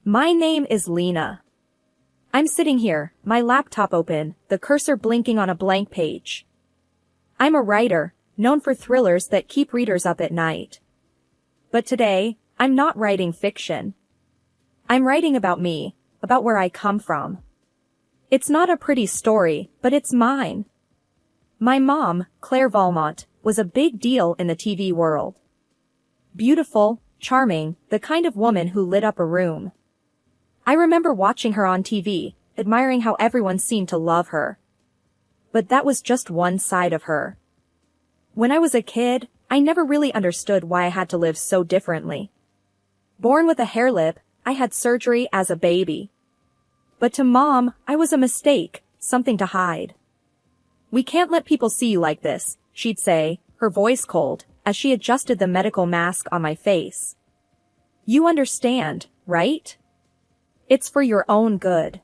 My name is Lena. I'm sitting here, my laptop open, the cursor blinking on a blank page. I'm a writer, known for thrillers that keep readers up at night. But today, I'm not writing fiction. I'm writing about me, about where I come from. It's not a pretty story, but it's mine. My mom, Claire Valmont, was a big deal in the TV world. Beautiful, charming, the kind of woman who lit up a room. I remember watching her on TV, admiring how everyone seemed to love her. But that was just one side of her. When I was a kid, I never really understood why I had to live so differently. Born with a hair lip, I had surgery as a baby. But to Mom, I was a mistake, something to hide. "We can't let people see you like this," she'd say, her voice cold, as she adjusted the medical mask on my face. "You understand, right? It's for your own good."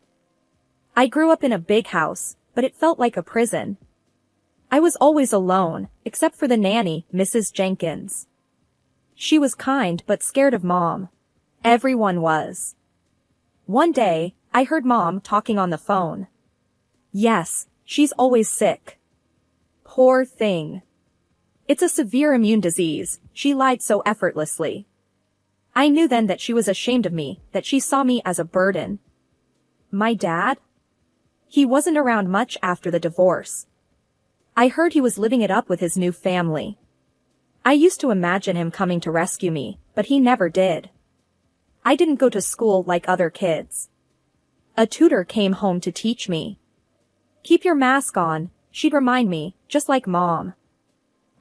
I grew up in a big house, but it felt like a prison. I was always alone, except for the nanny, Mrs. Jenkins. She was kind but scared of Mom. Everyone was. One day, I heard Mom talking on the phone. "Yes, she's always sick. Poor thing. It's a severe immune disease," she lied so effortlessly. I knew then that she was ashamed of me, that she saw me as a burden. My dad? He wasn't around much after the divorce. I heard he was living it up with his new family. I used to imagine him coming to rescue me, but he never did. I didn't go to school like other kids. A tutor came home to teach me. "Keep your mask on," she'd remind me, just like Mom.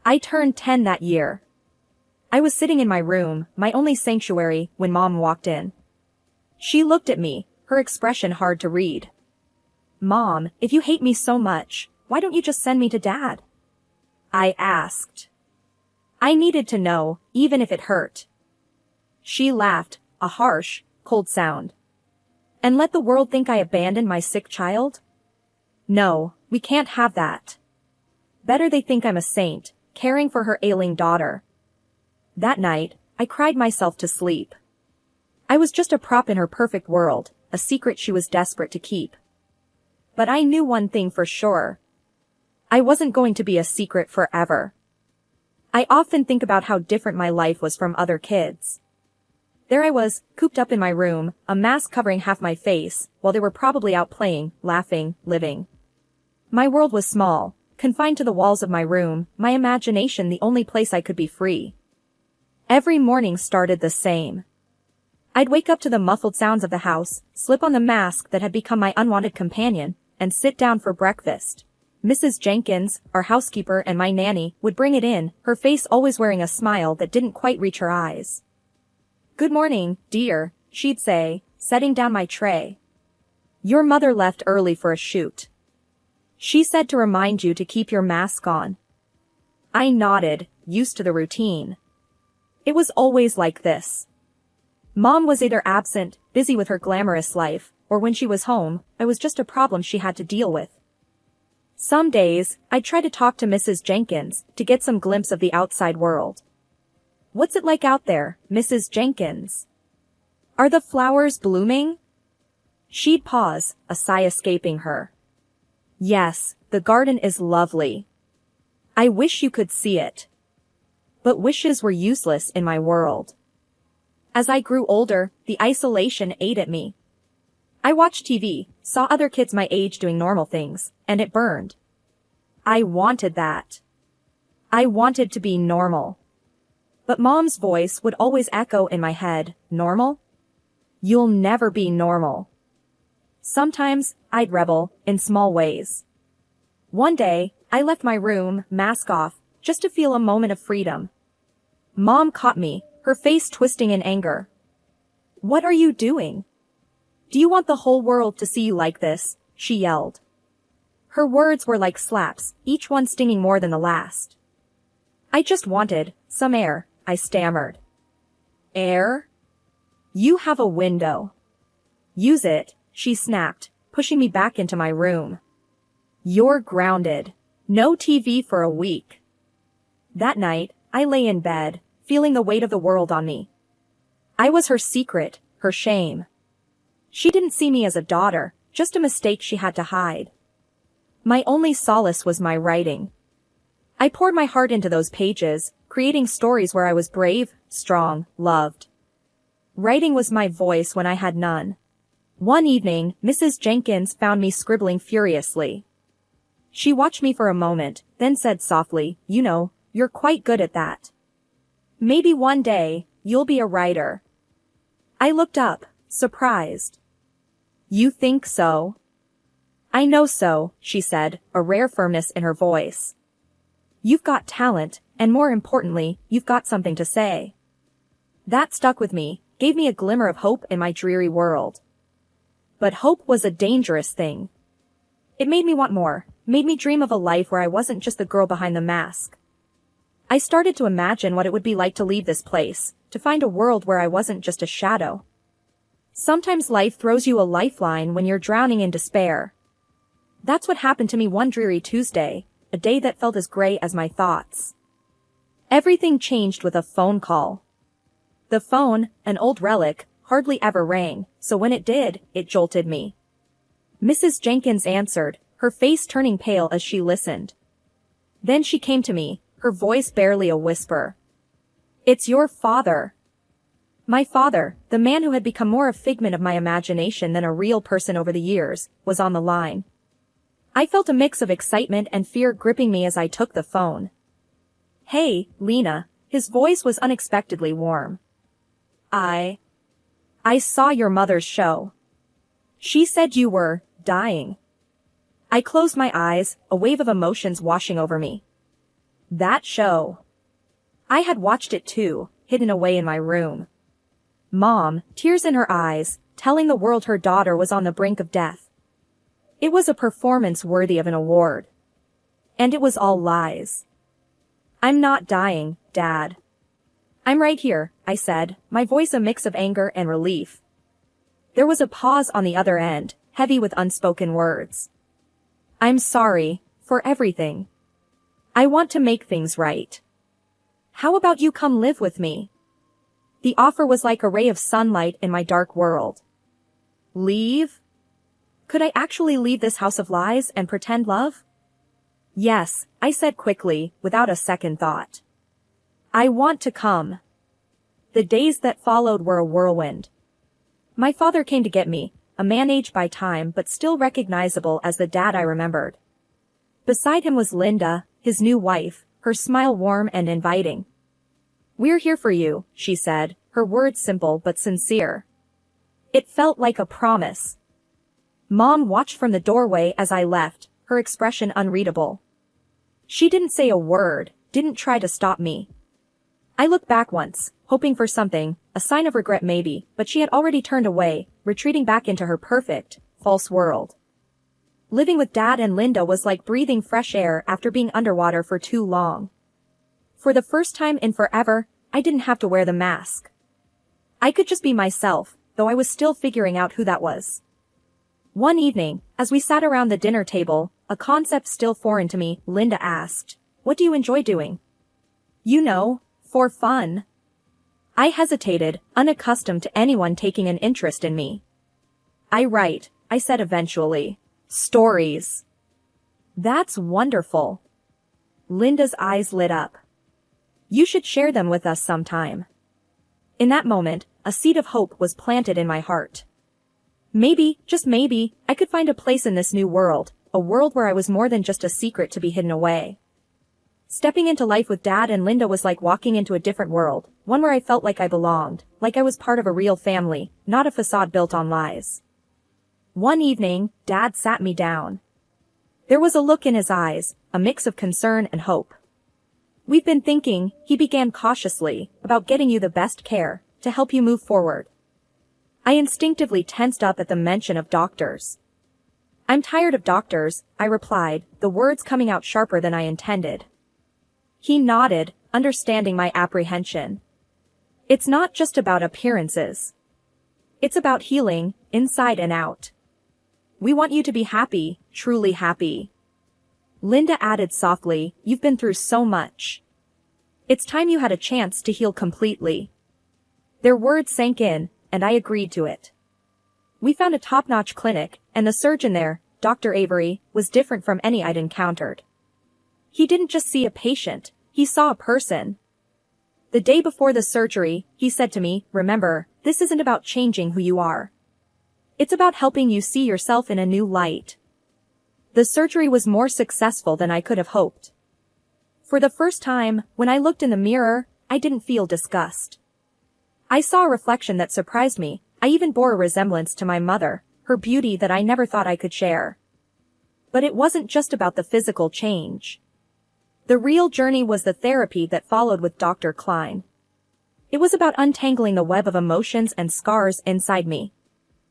I turned 10 that year. I was sitting in my room, my only sanctuary, when Mom walked in. She looked at me, her expression hard to read. "Mom, if you hate me so much, why don't you just send me to Dad?" I asked. I needed to know, even if it hurt. She laughed, a harsh, cold sound. "And let the world think I abandoned my sick child? No, we can't have that. Better they think I'm a saint, caring for her ailing daughter." That night, I cried myself to sleep. I was just a prop in her perfect world, a secret she was desperate to keep. But I knew one thing for sure. I wasn't going to be a secret forever. I often think about how different my life was from other kids. There I was, cooped up in my room, a mask covering half my face, while they were probably out playing, laughing, living. My world was small, confined to the walls of my room, my imagination the only place I could be free. Every morning started the same. I'd wake up to the muffled sounds of the house, slip on the mask that had become my unwanted companion, and sit down for breakfast. Mrs. Jenkins, our housekeeper and my nanny, would bring it in, her face always wearing a smile that didn't quite reach her eyes. "Good morning, dear," she'd say, setting down my tray. "Your mother left early for a shoot. She said to remind you to keep your mask on." I nodded, used to the routine. It was always like this. Mom was either absent, busy with her glamorous life, or when she was home, I was just a problem she had to deal with. Some days, I'd try to talk to Mrs. Jenkins, to get some glimpse of the outside world. "What's it like out there, Mrs. Jenkins? Are the flowers blooming?" She'd pause, a sigh escaping her. "Yes, the garden is lovely. I wish you could see it." But wishes were useless in my world. As I grew older, the isolation ate at me. I watched TV, saw other kids my age doing normal things, and it burned. I wanted that. I wanted to be normal. But Mom's voice would always echo in my head, "Normal? You'll never be normal." Sometimes, I'd rebel, in small ways. One day, I left my room, mask off, just to feel a moment of freedom. Mom caught me, her face twisting in anger. "What are you doing? Do you want the whole world to see you like this?" she yelled. Her words were like slaps, each one stinging more than the last. "I just wanted some air," I stammered. "Air? You have a window. Use it," she snapped, pushing me back into my room. "You're grounded. No TV for a week." That night, I lay in bed, feeling the weight of the world on me. I was her secret, her shame. She didn't see me as a daughter, just a mistake she had to hide. My only solace was my writing. I poured my heart into those pages, creating stories where I was brave, strong, loved. Writing was my voice when I had none. One evening, Mrs. Jenkins found me scribbling furiously. She watched me for a moment, then said softly, "You know, you're quite good at that. Maybe one day, you'll be a writer." I looked up, surprised. "You think so?" "I know so," she said, a rare firmness in her voice. "You've got talent, and more importantly, you've got something to say." That stuck with me, gave me a glimmer of hope in my dreary world. But hope was a dangerous thing. It made me want more, made me dream of a life where I wasn't just the girl behind the mask. I started to imagine what it would be like to leave this place, to find a world where I wasn't just a shadow. Sometimes life throws you a lifeline when you're drowning in despair. That's what happened to me one dreary Tuesday, a day that felt as gray as my thoughts. Everything changed with a phone call. The phone, an old relic, hardly ever rang, so when it did, it jolted me. Mrs. Jenkins answered, her face turning pale as she listened. Then she came to me, her voice barely a whisper. "It's your father." My father, the man who had become more a figment of my imagination than a real person over the years, was on the line. I felt a mix of excitement and fear gripping me as I took the phone. "Hey, Lena," his voice was unexpectedly warm. I saw your mother's show. She said you were dying." I closed my eyes, a wave of emotions washing over me. That show. I had watched it too, hidden away in my room. Mom, tears in her eyes, telling the world her daughter was on the brink of death. It was a performance worthy of an award. And it was all lies. "I'm not dying, Dad." "I'm right here," I said, my voice a mix of anger and relief. There was a pause on the other end, heavy with unspoken words. "I'm sorry, for everything. I want to make things right. How about you come live with me?" The offer was like a ray of sunlight in my dark world. Leave? Could I actually leave this house of lies and pretend love? "Yes," I said quickly, without a second thought. "I want to come." The days that followed were a whirlwind. My father came to get me, a man aged by time but still recognizable as the dad I remembered. Beside him was Linda, his new wife, her smile warm and inviting. "We're here for you," she said, her words simple but sincere. It felt like a promise. Mom watched from the doorway as I left, her expression unreadable. She didn't say a word, didn't try to stop me. I looked back once, hoping for something, a sign of regret maybe, but she had already turned away, retreating back into her perfect, false world. Living with Dad and Linda was like breathing fresh air after being underwater for too long. For the first time in forever, I didn't have to wear the mask. I could just be myself, though I was still figuring out who that was. One evening, as we sat around the dinner table, a concept still foreign to me, Linda asked, "What do you enjoy doing?" "You know, for fun." I hesitated, unaccustomed to anyone taking an interest in me. "I write," I said eventually. "Stories." "That's wonderful." Linda's eyes lit up. "You should share them with us sometime." In that moment, a seed of hope was planted in my heart. Maybe, just maybe, I could find a place in this new world, a world where I was more than just a secret to be hidden away. Stepping into life with Dad and Linda was like walking into a different world, one where I felt like I belonged, like I was part of a real family, not a facade built on lies. One evening, Dad sat me down. There was a look in his eyes, a mix of concern and hope. "We've been thinking," he began cautiously, "about getting you the best care, to help you move forward." I instinctively tensed up at the mention of doctors. "I'm tired of doctors," I replied, the words coming out sharper than I intended. He nodded, understanding my apprehension. "It's not just about appearances. It's about healing, inside and out. We want you to be happy, truly happy." Linda added softly, "You've been through so much. It's time you had a chance to heal completely." Their words sank in, and I agreed to it. We found a top-notch clinic, and the surgeon there, Dr. Avery, was different from any I'd encountered. He didn't just see a patient, he saw a person. The day before the surgery, he said to me, "Remember, this isn't about changing who you are. It's about helping you see yourself in a new light." The surgery was more successful than I could have hoped. For the first time, when I looked in the mirror, I didn't feel disgust. I saw a reflection that surprised me. I even bore a resemblance to my mother, her beauty that I never thought I could share. But it wasn't just about the physical change. The real journey was the therapy that followed with Dr. Klein. It was about untangling the web of emotions and scars inside me.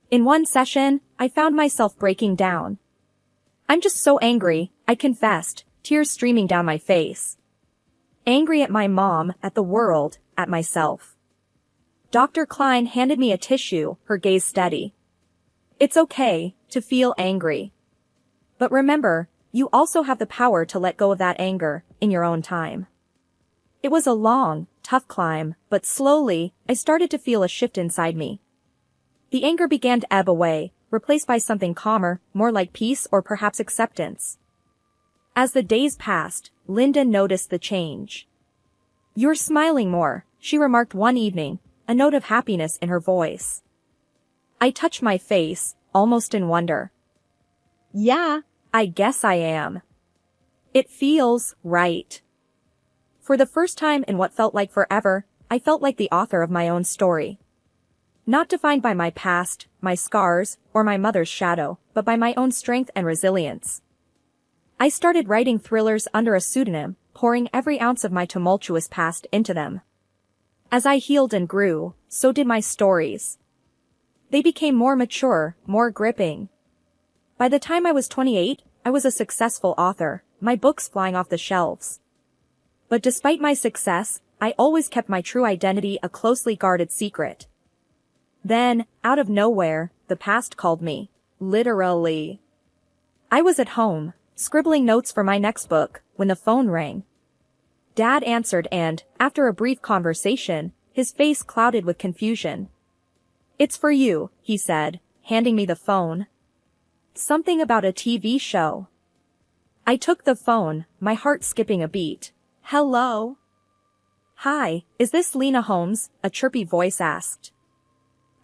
In one session, I found myself breaking down. "I'm just so angry," I confessed, tears streaming down my face. Angry at my mom, at the world, at myself. Dr. Klein handed me a tissue, her gaze steady. "It's okay to feel angry. But remember, you also have the power to let go of that anger, in your own time." It was a long, tough climb, but slowly, I started to feel a shift inside me. The anger began to ebb away, replaced by something calmer, more like peace or perhaps acceptance. As the days passed, Linda noticed the change. "You're smiling more," she remarked one evening, a note of happiness in her voice. I touched my face, almost in wonder. "Yeah, I guess I am. It feels right." For the first time in what felt like forever, I felt like the author of my own story. Not defined by my past, my scars, or my mother's shadow, but by my own strength and resilience. I started writing thrillers under a pseudonym, pouring every ounce of my tumultuous past into them. As I healed and grew, so did my stories. They became more mature, more gripping. By the time I was 28, I was a successful author, my books flying off the shelves. But despite my success, I always kept my true identity a closely guarded secret. Then, out of nowhere, the past called me. Literally. I was at home, scribbling notes for my next book, when the phone rang. Dad answered and, after a brief conversation, his face clouded with confusion. "It's for you," he said, handing me the phone. "Something about a TV show." I took the phone, my heart skipping a beat. "Hello?" "Hi, is this Lena Holmes?" a chirpy voice asked.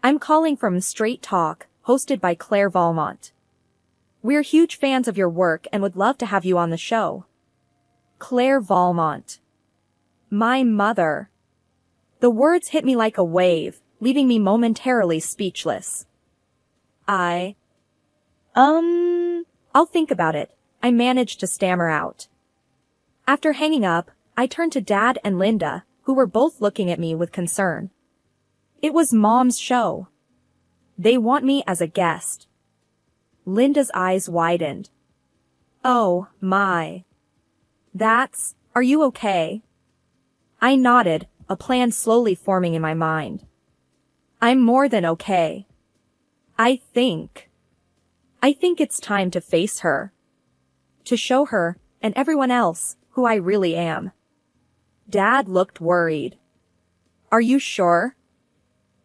"I'm calling from Straight Talk, hosted by Claire Valmont. We're huge fans of your work and would love to have you on the show." Claire Valmont. My mother. The words hit me like a wave, leaving me momentarily speechless. I'll think about it," I managed to stammer out. After hanging up, I turned to Dad and Linda, who were both looking at me with concern. It was Mom's show. "They want me as a guest." Linda's eyes widened. "Oh, my. Are you okay?" I nodded, a plan slowly forming in my mind. "I'm more than okay. I think it's time to face her. To show her, and everyone else, who I really am." Dad looked worried. "Are you sure?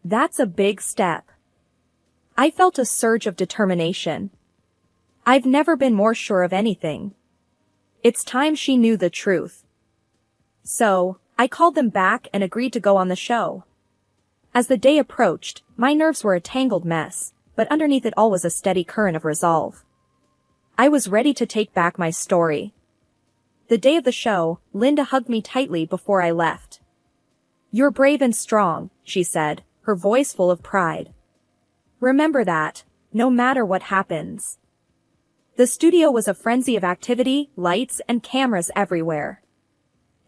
That's a big step." I felt a surge of determination. I've never been more sure of anything. It's time she knew the truth. So, I called them back and agreed to go on the show. As the day approached, my nerves were a tangled mess, but underneath it all was a steady current of resolve. I was ready to take back my story. The day of the show, Linda hugged me tightly before I left. "You're brave and strong," she said, her voice full of pride. "Remember that, no matter what happens." The studio was a frenzy of activity, lights, and cameras everywhere.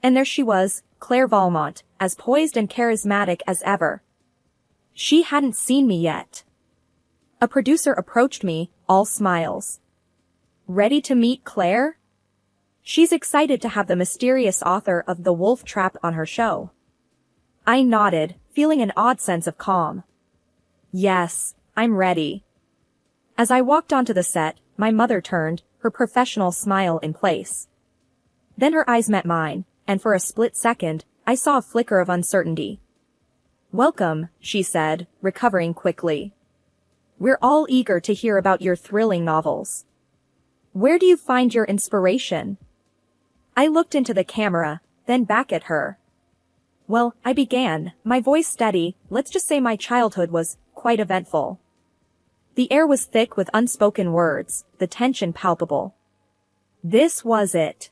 And there she was, Claire Valmont, as poised and charismatic as ever. She hadn't seen me yet. A producer approached me, all smiles. "Ready to meet Claire? She's excited to have the mysterious author of The Wolf Trap on her show." I nodded, feeling an odd sense of calm. "Yes, I'm ready." As I walked onto the set, my mother turned, her professional smile in place. Then her eyes met mine, and for a split second, I saw a flicker of uncertainty. "Welcome," she said, recovering quickly. We're all eager to hear about your thrilling novels. Where do you find your inspiration? I looked into the camera, then back at her. Well, I began, my voice steady. Let's just say my childhood was quite eventful. The air was thick with unspoken words, the tension palpable. This was it.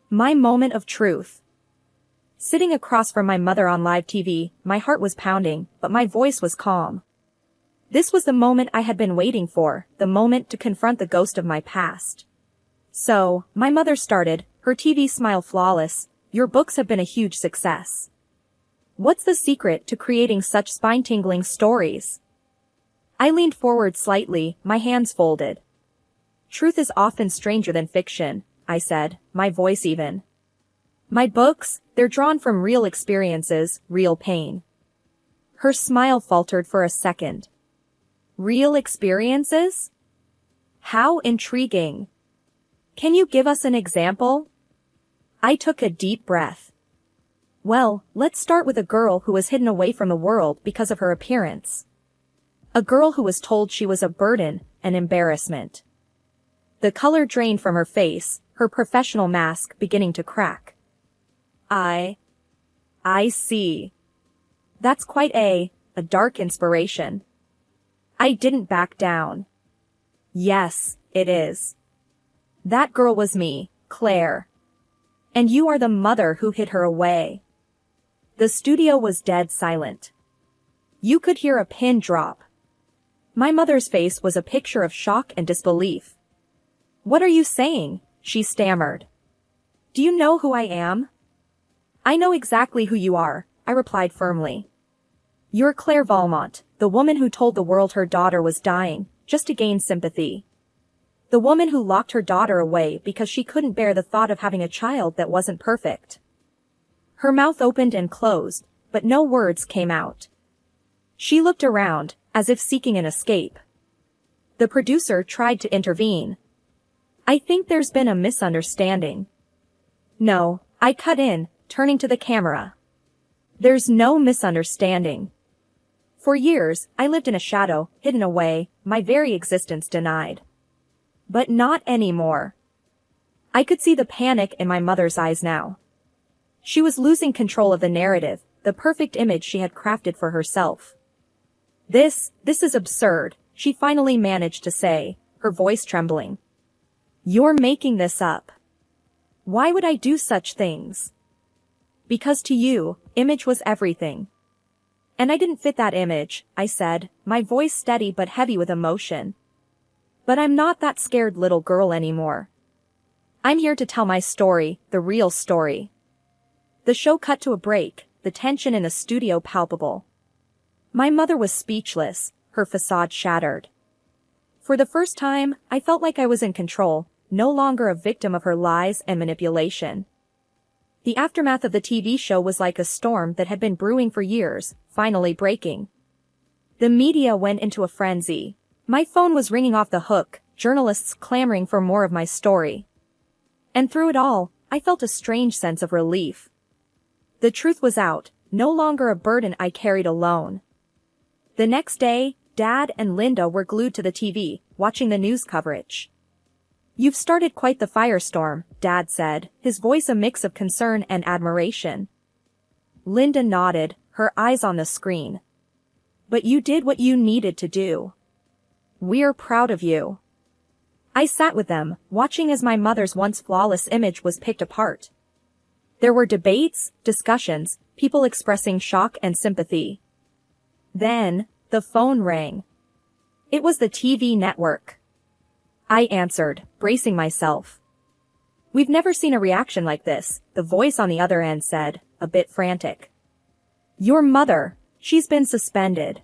My moment of truth. Sitting across from my mother on live TV, my heart was pounding, but my voice was calm. This was the moment I had been waiting for, the moment to confront the ghost of my past. So, my mother started, her TV smile flawless. Your books have been a huge success. What's the secret to creating such spine-tingling stories? I leaned forward slightly, my hands folded. Truth is often stranger than fiction, I said, my voice even. My books, they're drawn from real experiences, real pain. Her smile faltered for a second. Real experiences? How intriguing. Can you give us an example? I took a deep breath. Well, let's start with a girl who was hidden away from the world because of her appearance. A girl who was told she was a burden, an embarrassment. The color drained from her face, her professional mask beginning to crack. I see. That's quite a dark inspiration. I didn't back down. Yes, it is. That girl was me, Claire. And you are the mother who hid her away. The studio was dead silent. You could hear a pin drop. My mother's face was a picture of shock and disbelief. What are you saying? She stammered. Do you know who I am? I know exactly who you are, I replied firmly. You're Claire Valmont, the woman who told the world her daughter was dying, just to gain sympathy. The woman who locked her daughter away because she couldn't bear the thought of having a child that wasn't perfect. Her mouth opened and closed, but no words came out. She looked around, as if seeking an escape. The producer tried to intervene. I think there's been a misunderstanding. No, I cut in, turning to the camera. There's no misunderstanding. For years, I lived in a shadow, hidden away, my very existence denied. But not anymore. I could see the panic in my mother's eyes now. She was losing control of the narrative, the perfect image she had crafted for herself. This is absurd, she finally managed to say, her voice trembling. You're making this up. Why would I do such things? Because to you, image was everything. And I didn't fit that image, I said, my voice steady but heavy with emotion. But I'm not that scared little girl anymore. I'm here to tell my story, the real story. The show cut to a break, the tension in the studio palpable. My mother was speechless, her facade shattered. For the first time, I felt like I was in control, no longer a victim of her lies and manipulation. The aftermath of the TV show was like a storm that had been brewing for years, finally breaking. The media went into a frenzy. My phone was ringing off the hook, journalists clamoring for more of my story. And through it all, I felt a strange sense of relief. The truth was out, no longer a burden I carried alone. The next day, Dad and Linda were glued to the TV, watching the news coverage. You've started quite the firestorm, Dad said, his voice a mix of concern and admiration. Linda nodded, her eyes on the screen. But you did what you needed to do. We're proud of you. I sat with them, watching as my mother's once flawless image was picked apart. There were debates, discussions, people expressing shock and sympathy. Then, the phone rang. It was the TV network. I answered, bracing myself. We've never seen a reaction like this, the voice on the other end said, a bit frantic. Your mother, she's been suspended.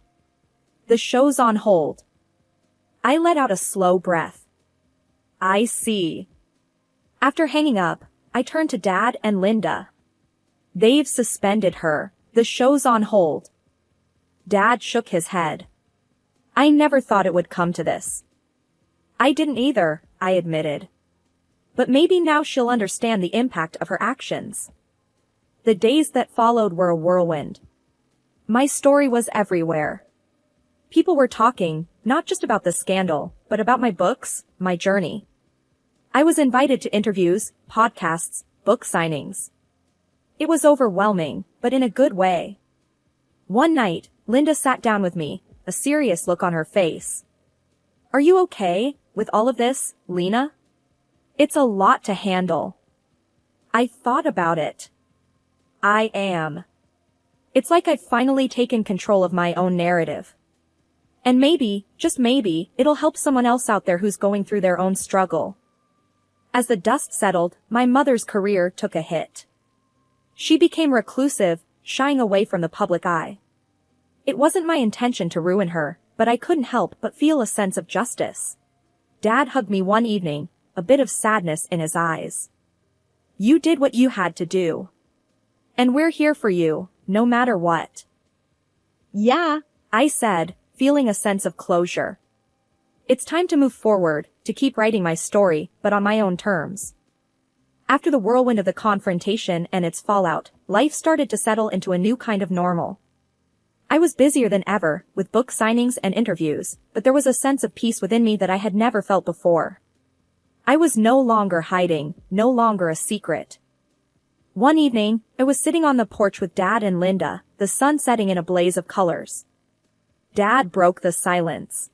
The show's on hold. I let out a slow breath. I see. After hanging up, I turned to Dad and Linda. They've suspended her. The show's on hold. Dad shook his head. I never thought it would come to this. I didn't either, I admitted. But maybe now she'll understand the impact of her actions. The days that followed were a whirlwind. My story was everywhere. People were talking, not just about the scandal, but about my books, my journey. I was invited to interviews, podcasts, book signings. It was overwhelming, but in a good way. One night, Linda sat down with me, a serious look on her face. "Are you okay with all of this, Lena? It's a lot to handle." I thought about it. I am. It's like I've finally taken control of my own narrative. And maybe, just maybe, it'll help someone else out there who's going through their own struggle. As the dust settled, my mother's career took a hit. She became reclusive, shying away from the public eye. It wasn't my intention to ruin her, but I couldn't help but feel a sense of justice. Dad hugged me one evening, a bit of sadness in his eyes. "You did what you had to do. And we're here for you, no matter what." "Yeah," I said, feeling a sense of closure. It's time to move forward, to keep writing my story, but on my own terms. After the whirlwind of the confrontation and its fallout, life started to settle into a new kind of normal. I was busier than ever, with book signings and interviews, but there was a sense of peace within me that I had never felt before. I was no longer hiding, no longer a secret. One evening, I was sitting on the porch with Dad and Linda, the sun setting in a blaze of colors. Dad broke the silence.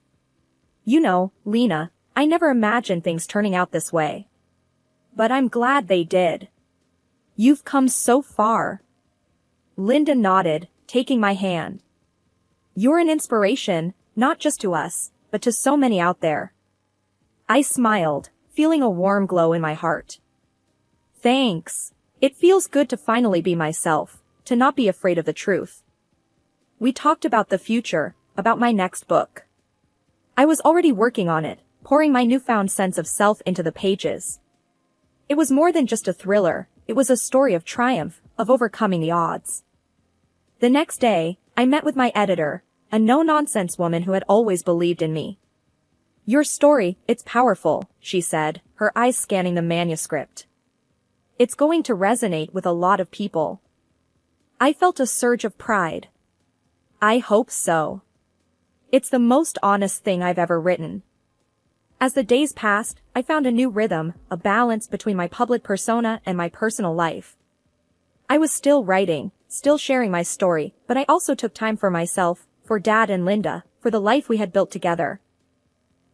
"You know, Lena, I never imagined things turning out this way. But I'm glad they did. You've come so far." Linda nodded, taking my hand. "You're an inspiration, not just to us, but to so many out there." I smiled, feeling a warm glow in my heart. "Thanks. It feels good to finally be myself, to not be afraid of the truth." We talked about the future, about my next book. I was already working on it, pouring my newfound sense of self into the pages. It was more than just a thriller, it was a story of triumph, of overcoming the odds. The next day, I met with my editor, a no-nonsense woman who had always believed in me. "Your story, it's powerful," she said, her eyes scanning the manuscript. "It's going to resonate with a lot of people." I felt a surge of pride. I hope so. It's the most honest thing I've ever written. As the days passed, I found a new rhythm, a balance between my public persona and my personal life. I was still writing, still sharing my story, but I also took time for myself, for Dad and Linda, for the life we had built together.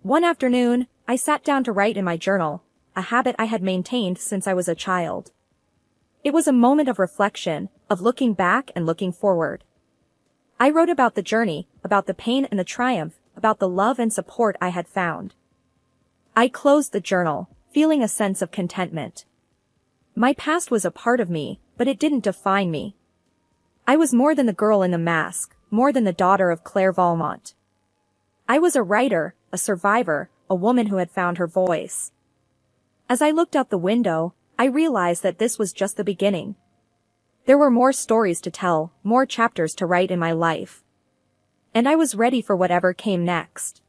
One afternoon, I sat down to write in my journal, a habit I had maintained since I was a child. It was a moment of reflection, of looking back and looking forward. I wrote about the journey, about the pain and the triumph, about the love and support I had found. I closed the journal, feeling a sense of contentment. My past was a part of me, but it didn't define me. I was more than the girl in the mask, more than the daughter of Claire Valmont. I was a writer, a survivor, a woman who had found her voice. As I looked out the window, I realized that this was just the beginning. There were more stories to tell, more chapters to write in my life. And I was ready for whatever came next.